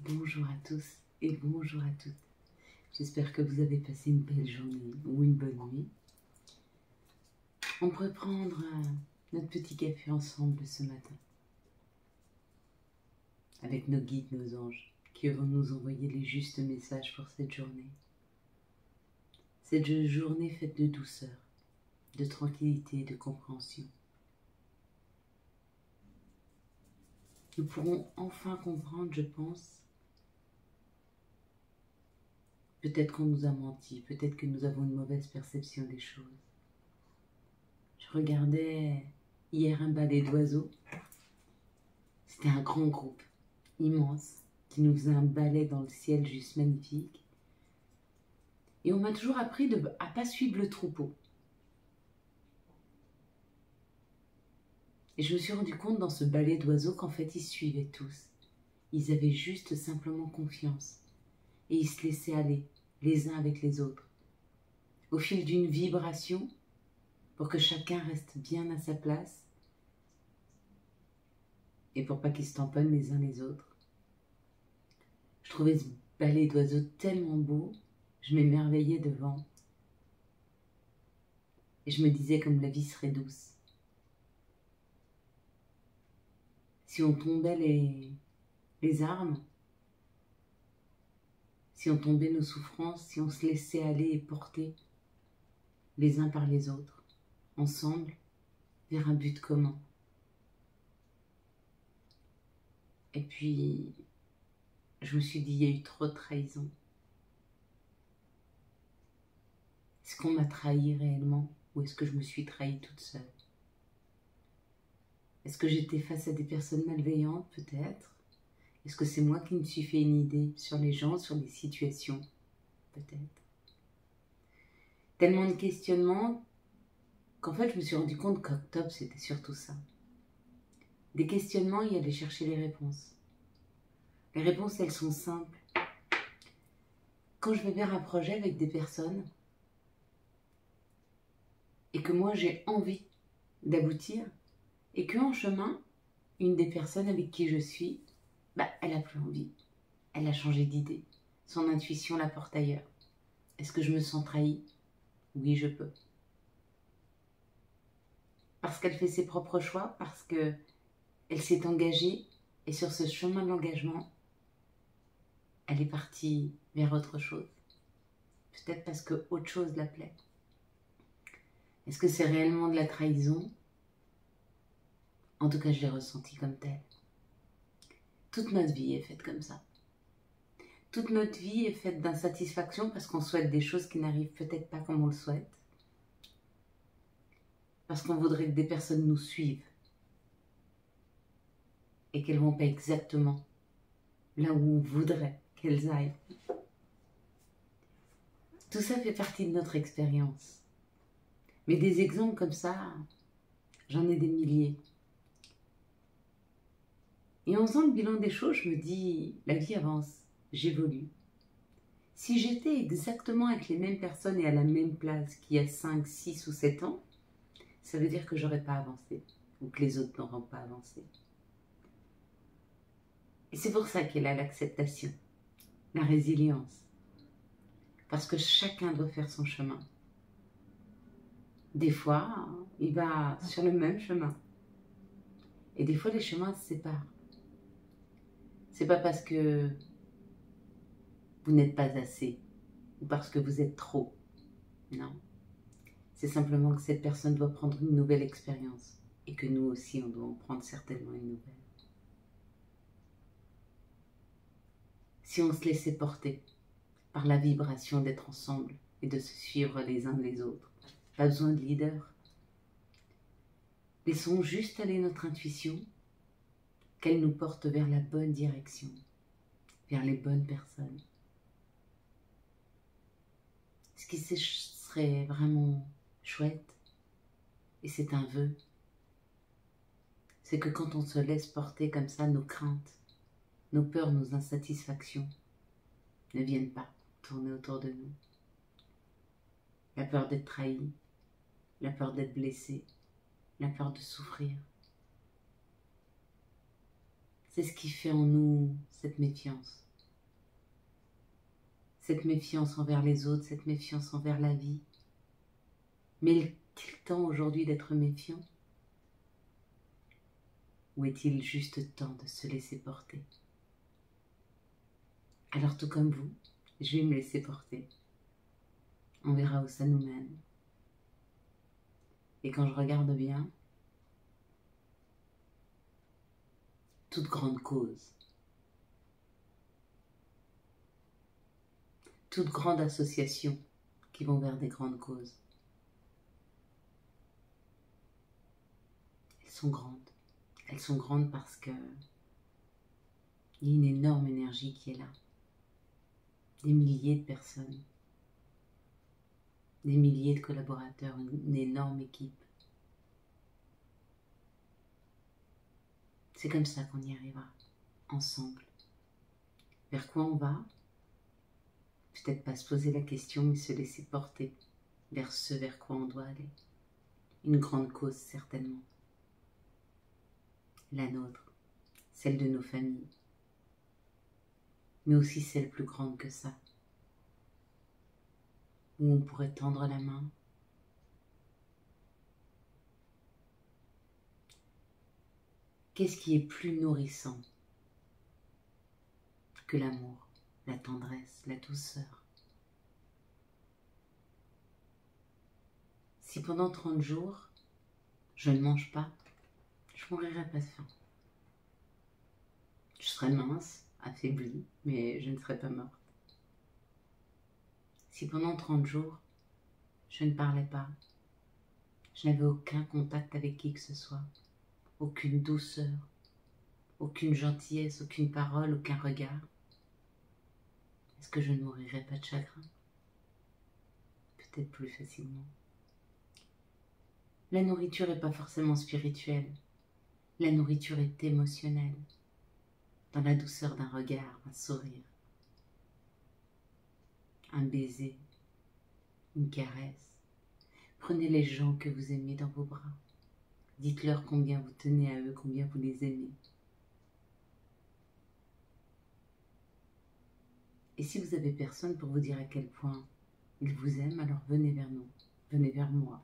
Bonjour à tous et bonjour à toutes. J'espère que vous avez passé une belle journée ou une bonne nuit. On pourrait prendre notre petit café ensemble ce matin avec nos guides, nos anges qui vont nous envoyer les justes messages pour cette journée. Cette journée faite de douceur, de tranquillité et de compréhension. Nous pourrons enfin comprendre, je pense, peut-être qu'on nous a menti, peut-être que nous avons une mauvaise perception des choses. Je regardais hier un ballet d'oiseaux. C'était un grand groupe, immense, qui nous faisait un ballet dans le ciel juste magnifique. Et on m'a toujours appris à ne pas suivre le troupeau. Et je me suis rendu compte dans ce ballet d'oiseaux qu'en fait ils suivaient tous. Ils avaient juste simplement confiance. Et ils se laissaient aller, les uns avec les autres, au fil d'une vibration, pour que chacun reste bien à sa place et pour pas qu'ils se tamponnent les uns les autres. Je trouvais ce ballet d'oiseaux tellement beau, je m'émerveillais devant. Et je me disais comme la vie serait douce. Si on tombait les armes, si on tombait nos souffrances, si on se laissait aller et porter les uns par les autres, ensemble, vers un but commun. Et puis, je me suis dit, il y a eu trop de trahison. Est-ce qu'on m'a trahi réellement ou est-ce que je me suis trahie toute seule? Est-ce que j'étais face à des personnes malveillantes peut-être? Est-ce que c'est moi qui me suis fait une idée sur les gens, sur les situations? Peut-être. Tellement de questionnements qu'en fait je me suis rendu compte qu'octobre c'était surtout ça. Des questionnements et aller chercher les réponses. Les réponses elles sont simples. Quand je vais vers un projet avec des personnes et que moi j'ai envie d'aboutir et qu'en chemin, une des personnes avec qui je suis, elle a plus envie. Elle a changé d'idée. Son intuition la porte ailleurs. Est-ce que je me sens trahie? Oui, je peux. Parce qu'elle fait ses propres choix, parce qu'elle s'est engagée et sur ce chemin de l'engagement, elle est partie vers autre chose. Peut-être parce que autre chose l'appelait. Est-ce que c'est réellement de la trahison? En tout cas, je l'ai ressenti comme telle. Toute notre vie est faite comme ça. Toute notre vie est faite d'insatisfaction parce qu'on souhaite des choses qui n'arrivent peut-être pas comme on le souhaite. Parce qu'on voudrait que des personnes nous suivent et qu'elles ne vont pas exactement là où on voudrait qu'elles aillent. Tout ça fait partie de notre expérience. Mais des exemples comme ça, j'en ai des milliers. Et en faisant le bilan des choses, je me dis, la vie avance, j'évolue. Si j'étais exactement avec les mêmes personnes et à la même place qu'il y a 5, 6 ou 7 ans, ça veut dire que j'aurais pas avancé ou que les autres n'auront pas avancé. Et c'est pour ça qu'est là l'acceptation, la résilience. Parce que chacun doit faire son chemin. Des fois, il va sur le même chemin. Et des fois, les chemins se séparent. C'est pas parce que vous n'êtes pas assez ou parce que vous êtes trop. Non. C'est simplement que cette personne doit prendre une nouvelle expérience et que nous aussi, on doit en prendre certainement une nouvelle. Si on se laissait porter par la vibration d'être ensemble et de se suivre les uns les autres, pas besoin de leader. Laissons juste aller notre intuition, qu'elle nous porte vers la bonne direction, vers les bonnes personnes. Ce qui serait vraiment chouette, et c'est un vœu, c'est que quand on se laisse porter comme ça, nos craintes, nos peurs, nos insatisfactions ne viennent pas tourner autour de nous. La peur d'être trahi, la peur d'être blessé, la peur de souffrir. C'est ce qui fait en nous cette méfiance. cette méfiance envers les autres, cette méfiance envers la vie. Mais est-il temps aujourd'hui d'être méfiant? Ou est-il juste temps de se laisser porter? Alors tout comme vous, je vais me laisser porter. On verra où ça nous mène. Et quand je regarde bien, toute grande cause, toute grande association qui vont vers des grandes causes, elles sont grandes. Elles sont grandes parce que il y a une énorme énergie qui est là. Des milliers de personnes, des milliers de collaborateurs, une énorme équipe. C'est comme ça qu'on y arrivera, ensemble. Vers quoi on va? Peut-être pas se poser la question, mais se laisser porter vers ce vers quoi on doit aller. Une grande cause, certainement. La nôtre, celle de nos familles, mais aussi celle plus grande que ça, où on pourrait tendre la main. Qu'est-ce qui est plus nourrissant que l'amour, la tendresse, la douceur? Si pendant 30 jours, je ne mange pas, je ne mourirai pas de faim. Je serai mince, affaiblie, mais je ne serai pas morte. Si pendant 30 jours, je ne parlais pas, je n'avais aucun contact avec qui que ce soit, aucune douceur, aucune gentillesse, aucune parole, aucun regard, est-ce que je ne mourirais pas de chagrin? Peut-être plus facilement. La nourriture n'est pas forcément spirituelle. La nourriture est émotionnelle. Dans la douceur d'un regard, un sourire, un baiser, une caresse. Prenez les gens que vous aimez dans vos bras. Dites-leur combien vous tenez à eux, combien vous les aimez. Et si vous n'avez personne pour vous dire à quel point ils vous aiment, alors venez vers nous, venez vers moi.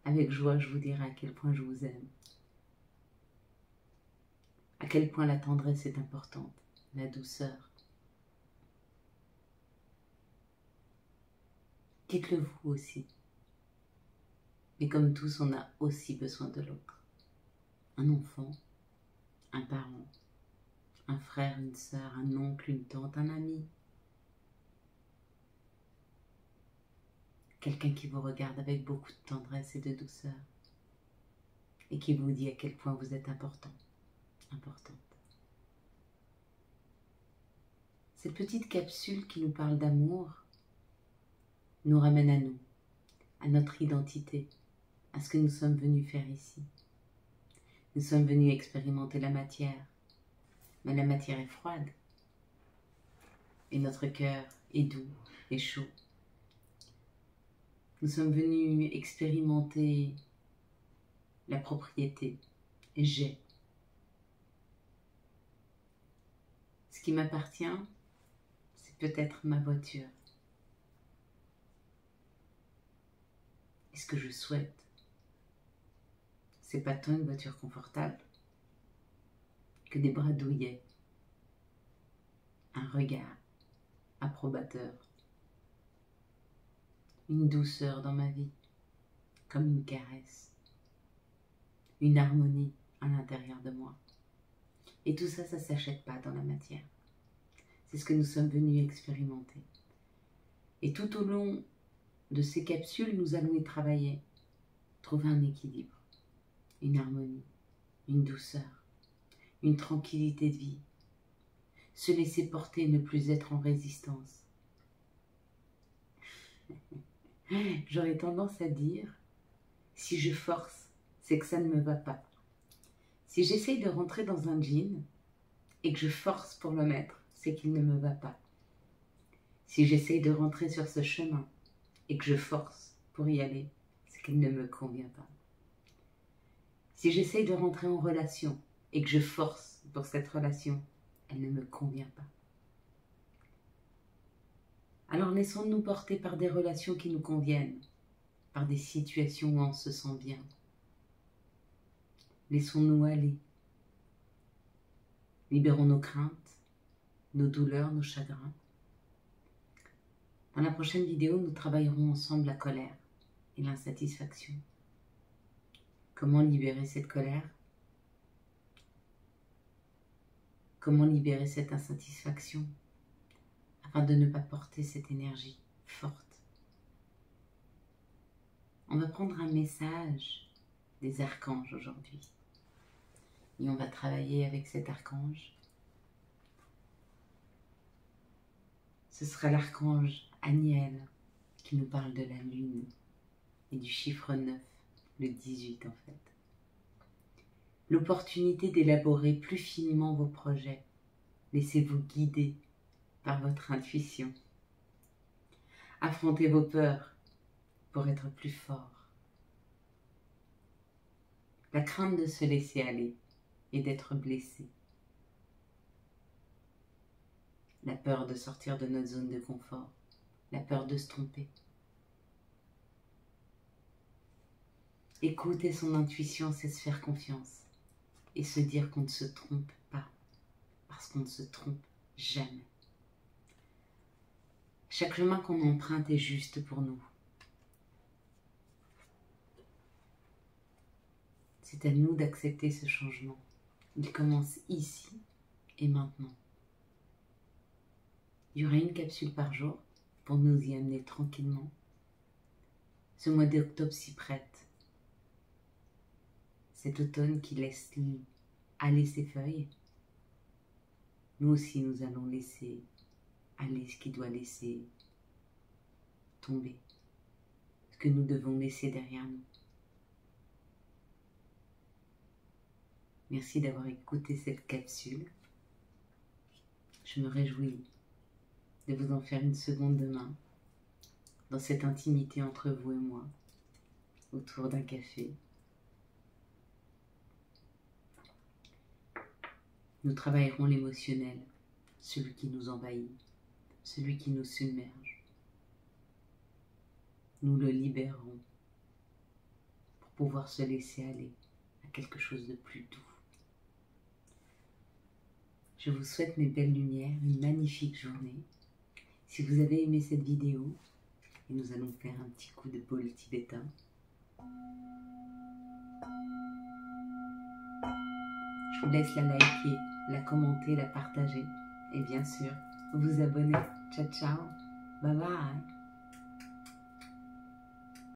Avec joie, je vous dirai à quel point je vous aime. À quel point la tendresse est importante, la douceur. Dites-le vous aussi. Mais comme tous, on a aussi besoin de l'autre. Un enfant, un parent, un frère, une sœur, un oncle, une tante, un ami. Quelqu'un qui vous regarde avec beaucoup de tendresse et de douceur et qui vous dit à quel point vous êtes important, importante. Cette petite capsule qui nous parle d'amour nous ramène à nous, à notre identité, à ce que nous sommes venus faire ici. Nous sommes venus expérimenter la matière, mais la matière est froide et notre cœur est doux et chaud. Nous sommes venus expérimenter la propriété, j'ai. Ce qui m'appartient, c'est peut-être ma voiture. Et ce que je souhaite, c'est pas tant une voiture confortable que des bras douillets, un regard approbateur, une douceur dans ma vie, comme une caresse, une harmonie à l'intérieur de moi. Et tout ça, ça ne s'achète pas dans la matière. C'est ce que nous sommes venus expérimenter. Et tout au long de ces capsules, nous allons y travailler, trouver un équilibre, une harmonie, une douceur, une tranquillité de vie, se laisser porter, ne plus être en résistance. J'aurais tendance à dire, si je force, c'est que ça ne me va pas. Si j'essaye de rentrer dans un jean et que je force pour le mettre, c'est qu'il ne me va pas. Si j'essaye de rentrer sur ce chemin et que je force pour y aller, c'est qu'il ne me convient pas. Si j'essaye de rentrer en relation et que je force pour cette relation, elle ne me convient pas. Alors laissons-nous porter par des relations qui nous conviennent, par des situations où on se sent bien. Laissons-nous aller. Libérons nos craintes, nos douleurs, nos chagrins. Dans la prochaine vidéo, nous travaillerons ensemble la colère et l'insatisfaction. Comment libérer cette colère? Comment libérer cette insatisfaction afin de ne pas porter cette énergie forte? On va prendre un message des archanges aujourd'hui et on va travailler avec cet archange. Ce sera l'archange Aniel qui nous parle de la lune et du chiffre 9, le 18 en fait. L'opportunité d'élaborer plus finement vos projets. Laissez-vous guider par votre intuition. Affrontez vos peurs pour être plus fort. La crainte de se laisser aller et d'être blessé. La peur de sortir de notre zone de confort. La peur de se tromper. Écouter son intuition, c'est se faire confiance et se dire qu'on ne se trompe pas, parce qu'on ne se trompe jamais. Chaque chemin qu'on emprunte est juste pour nous. C'est à nous d'accepter ce changement. Il commence ici et maintenant. Il y aura une capsule par jour pour nous y amener tranquillement. Ce mois d'octobre s'y prête. Cet automne qui laisse aller ses feuilles, nous aussi nous allons laisser aller ce qui doit laisser tomber, ce que nous devons laisser derrière nous. Merci d'avoir écouté cette capsule. Je me réjouis de vous en faire une seconde demain, dans cette intimité entre vous et moi, autour d'un café. Nous travaillerons l'émotionnel, celui qui nous envahit, celui qui nous submerge. Nous le libérerons pour pouvoir se laisser aller à quelque chose de plus doux. Je vous souhaite mes belles lumières, une magnifique journée. Si vous avez aimé cette vidéo, et nous allons faire un petit coup de bol tibétain. Je vous laisse la liker, la commenter, la partager et bien sûr vous abonner. Ciao ciao, bye bye.